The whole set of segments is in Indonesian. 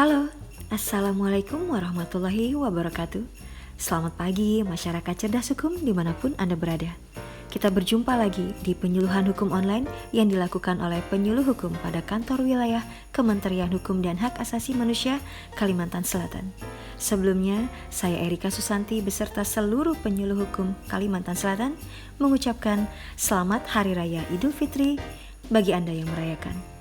Halo, Assalamualaikum warahmatullahi wabarakatuh. Selamat pagi masyarakat cerdas hukum dimanapun Anda berada. Kita berjumpa lagi di penyuluhan hukum online yang dilakukan oleh penyuluh hukum pada kantor wilayah Kementerian Hukum dan Hak Asasi Manusia Kalimantan Selatan. Sebelumnya, saya Erika Susanti beserta seluruh penyuluh hukum Kalimantan Selatan mengucapkan Selamat Hari Raya Idul Fitri bagi Anda yang merayakan.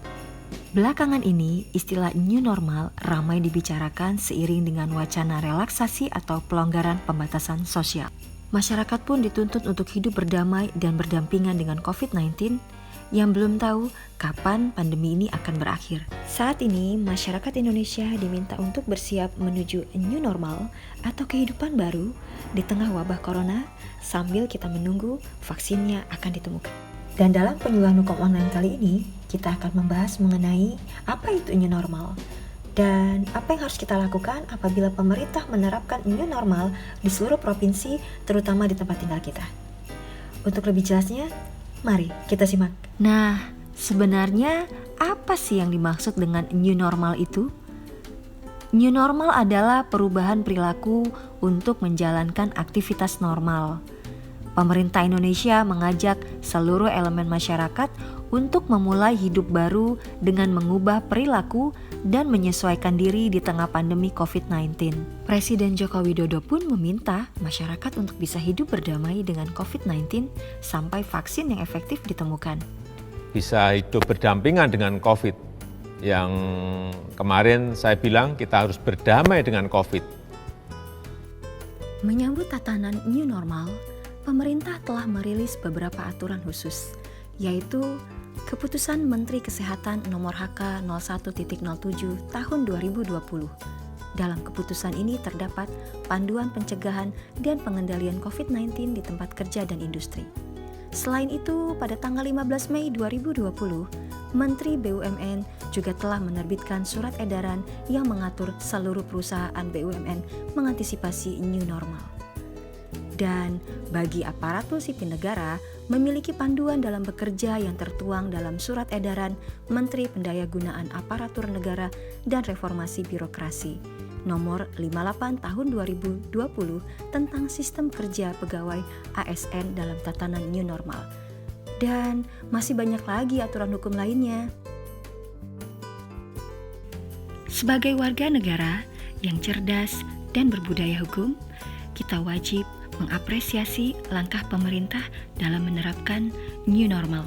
Belakangan ini, istilah new normal ramai dibicarakan seiring dengan wacana relaksasi atau pelonggaran pembatasan sosial. Masyarakat pun dituntut untuk hidup berdamai dan berdampingan dengan COVID-19 yang belum tahu kapan pandemi ini akan berakhir. Saat ini, masyarakat Indonesia diminta untuk bersiap menuju new normal atau kehidupan baru di tengah wabah corona sambil kita menunggu vaksinnya akan ditemukan. Dan dalam penyuluhan hukum online kali ini, kita akan membahas mengenai apa itu new normal dan apa yang harus kita lakukan apabila pemerintah menerapkan new normal di seluruh provinsi, terutama di tempat tinggal kita. Untuk lebih jelasnya, mari kita simak. Nah, sebenarnya apa sih yang dimaksud dengan new normal itu? New normal adalah perubahan perilaku untuk menjalankan aktivitas normal. Pemerintah Indonesia mengajak seluruh elemen masyarakat untuk memulai hidup baru dengan mengubah perilaku dan menyesuaikan diri di tengah pandemi COVID-19. Presiden Joko Widodo pun meminta masyarakat untuk bisa hidup berdamai dengan COVID-19 sampai vaksin yang efektif ditemukan. Bisa hidup berdampingan dengan COVID. Yang kemarin saya bilang kita harus berdamai dengan COVID. Menyambut tatanan new normal, pemerintah telah merilis beberapa aturan khusus, yaitu Keputusan Menteri Kesehatan Nomor HK 01.07 Tahun 2020. Dalam keputusan ini terdapat panduan pencegahan dan pengendalian COVID-19 di tempat kerja dan industri. Selain itu, pada tanggal 15 Mei 2020, Menteri BUMN juga telah menerbitkan surat edaran yang mengatur seluruh perusahaan BUMN mengantisipasi new normal. Dan bagi aparatur sipil negara memiliki panduan dalam bekerja yang tertuang dalam surat edaran Menteri Pendayagunaan Aparatur Negara dan Reformasi Birokrasi nomor 58 tahun 2020 tentang sistem kerja pegawai ASN dalam tatanan new normal. Dan masih banyak lagi aturan hukum lainnya. Sebagai warga negara yang cerdas dan berbudaya hukum, kita wajib mengapresiasi langkah pemerintah dalam menerapkan new normal.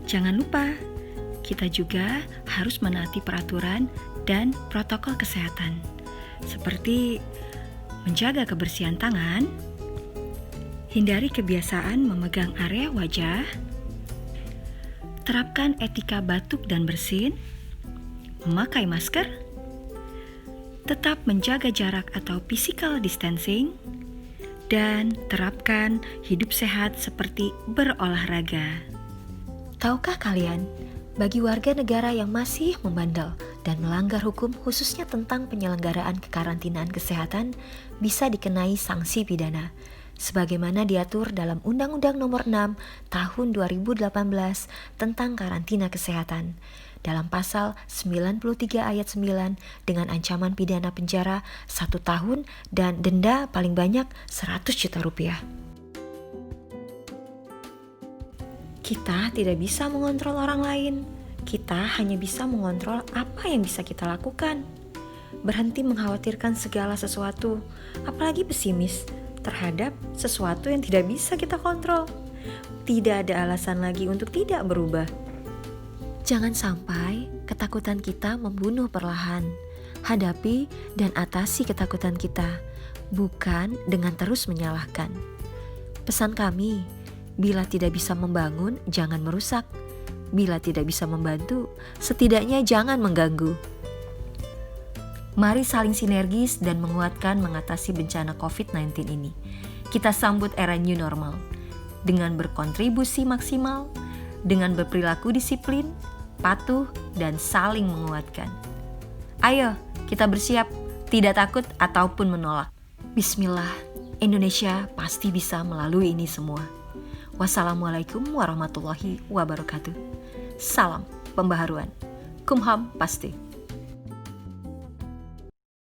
Jangan lupa, kita juga harus menaati peraturan dan protokol kesehatan, seperti menjaga kebersihan tangan, hindari kebiasaan memegang area wajah, terapkan etika batuk dan bersin, memakai masker, tetap menjaga jarak atau physical distancing, dan terapkan hidup sehat seperti berolahraga. Tahukah kalian, bagi warga negara yang masih membandel dan melanggar hukum khususnya tentang penyelenggaraan kekarantinaan kesehatan bisa dikenai sanksi pidana, sebagaimana diatur dalam Undang-Undang Nomor 6 Tahun 2018 tentang karantina kesehatan. Dalam pasal 93 ayat 9 dengan ancaman pidana penjara 1 tahun dan denda paling banyak 100 juta rupiah. Kita tidak bisa mengontrol orang lain. Kita hanya bisa mengontrol apa yang bisa kita lakukan. Berhenti mengkhawatirkan segala sesuatu, apalagi pesimis terhadap sesuatu yang tidak bisa kita kontrol. Tidak ada alasan lagi untuk tidak berubah. Jangan sampai ketakutan kita membunuh perlahan. Hadapi dan atasi ketakutan kita, bukan dengan terus menyalahkan. Pesan kami, bila tidak bisa membangun, jangan merusak. Bila tidak bisa membantu, setidaknya jangan mengganggu. Mari saling sinergis dan menguatkan mengatasi bencana COVID-19 ini. Kita sambut era new normal dengan berkontribusi maksimal, dengan berperilaku disiplin, patuh, dan saling menguatkan. Ayo, kita bersiap, tidak takut ataupun menolak. Bismillah, Indonesia pasti bisa melalui ini semua. Wassalamualaikum warahmatullahi wabarakatuh. Salam pembaharuan. Kumham pasti.